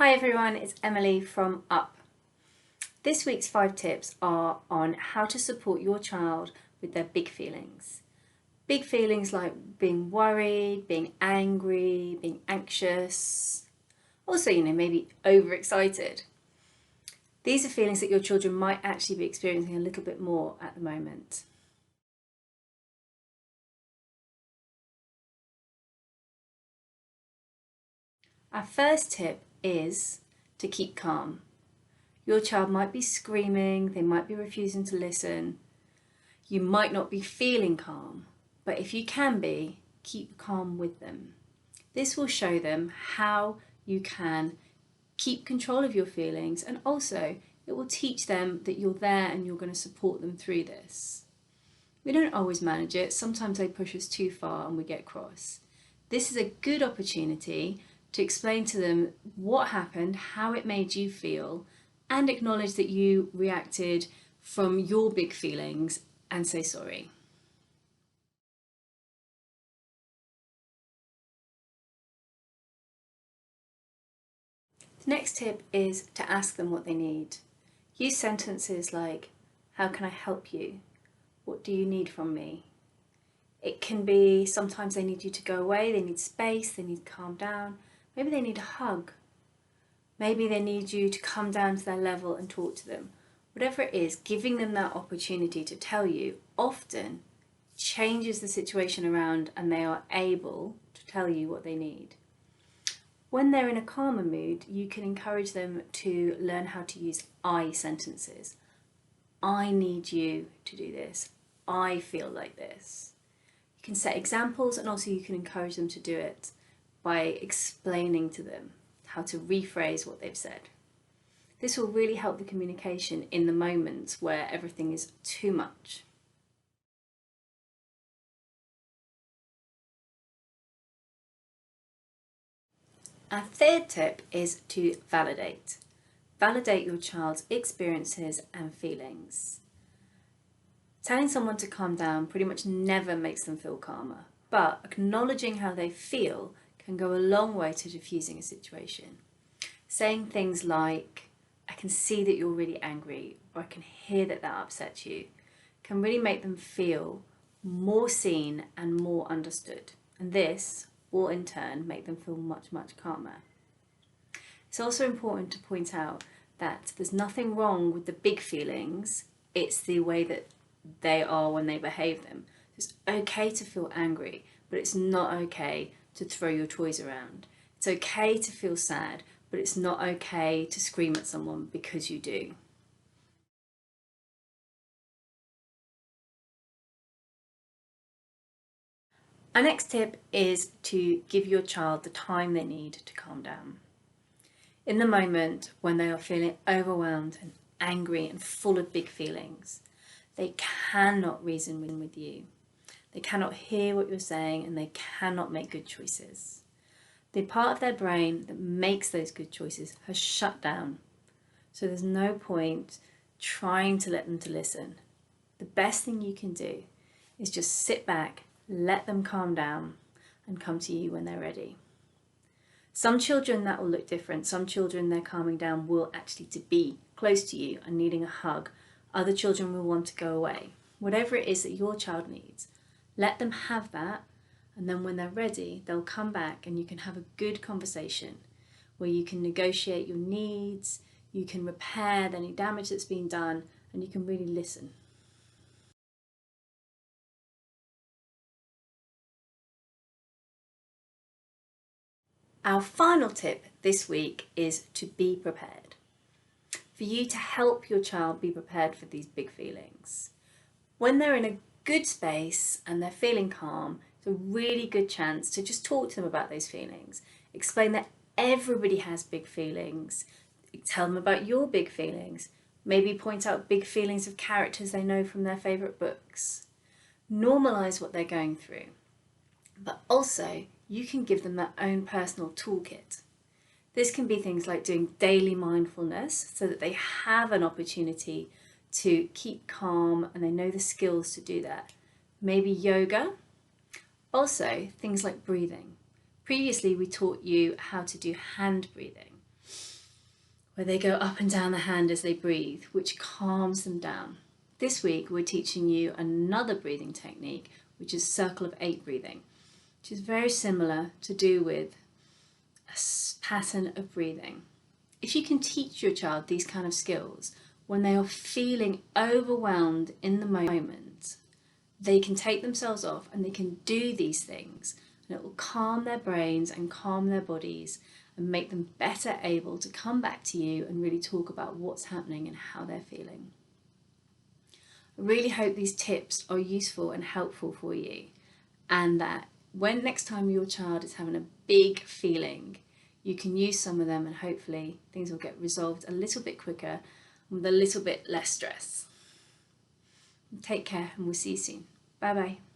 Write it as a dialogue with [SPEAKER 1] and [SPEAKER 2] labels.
[SPEAKER 1] Hi everyone, it's Emily from Up. This week's 5 tips are on how to support your child with their big feelings. Big feelings like being worried, being angry, being anxious, also, maybe overexcited. These are feelings that your children might actually be experiencing a little bit more at the moment. Our first tip is to keep calm. Your child might be screaming, they might be refusing to listen. You might not be feeling calm, but if you can be, keep calm with them. This will show them how you can keep control of your feelings, and also it will teach them that you're there and you're going to support them through this. We don't always manage it. Sometimes they push us too far and we get cross. This is a good opportunity to explain to them what happened, how it made you feel, and acknowledge that you reacted from your big feelings and say sorry. The next tip is to ask them what they need. Use sentences like, how can I help you? What do you need from me? It can be sometimes they need you to go away, they need space, they need to calm down. Maybe they need a hug. Maybe they need you to come down to their level and talk to them. Whatever it is, giving them that opportunity to tell you often changes the situation around and they are able to tell you what they need. When they're in a calmer mood, you can encourage them to learn how to use I sentences. I need you to do this. I feel like this. You can set examples and also you can encourage them to do it by explaining to them how to rephrase what they've said. This will really help the communication in the moments where everything is too much. Our third tip is to validate. Validate your child's experiences and feelings. Telling someone to calm down pretty much never makes them feel calmer, but acknowledging how they feel can go a long way to diffusing a situation. Saying things like, I can see that you're really angry, or I can hear that upsets you, can really make them feel more seen and more understood. And this will in turn make them feel much, much calmer. It's also important to point out that there's nothing wrong with the big feelings, it's the way that they are when they behave them. It's okay to feel angry, but it's not okay to throw your toys around. It's okay to feel sad, but it's not okay to scream at someone because you do. Our next tip is to give your child the time they need to calm down. In the moment when they are feeling overwhelmed and angry and full of big feelings, they cannot reason with you. They cannot hear what you're saying and they cannot make good choices. The part of their brain that makes those good choices has shut down. So there's no point trying to let them to listen. The best thing you can do is just sit back, let them calm down and come to you when they're ready. Some children that will look different. Some children their calming down will actually to be close to you and needing a hug. Other children will want to go away. Whatever it is that your child needs, let them have that, and then when they're ready, they'll come back and you can have a good conversation where you can negotiate your needs, you can repair any damage that's been done, and you can really listen. Our final tip this week is to be prepared. For you to help your child be prepared for these big feelings. When they're in a good space and they're feeling calm, it's a really good chance to just talk to them about those feelings. Explain that everybody has big feelings. Tell them about your big feelings. Maybe point out big feelings of characters they know from their favourite books. Normalize what they're going through. But also, you can give them their own personal toolkit. This can be things like doing daily mindfulness so that they have an opportunity to keep calm and they know the skills to do that. Maybe yoga. Also, things like breathing. Previously, we taught you how to do hand breathing. where they go up and down the hand as they breathe, which calms them down. This week we're teaching you another breathing technique, which is circle of 8 breathing, which is very similar to do with a pattern of breathing. If you can teach your child these kind of skills, when they are feeling overwhelmed in the moment, they can take themselves off and they can do these things, and it will calm their brains and calm their bodies and make them better able to come back to you and really talk about what's happening and how they're feeling. I really hope these tips are useful and helpful for you, and that when next time your child is having a big feeling, you can use some of them and hopefully things will get resolved a little bit quicker with a little bit less stress. Take care and we'll see you soon. Bye bye.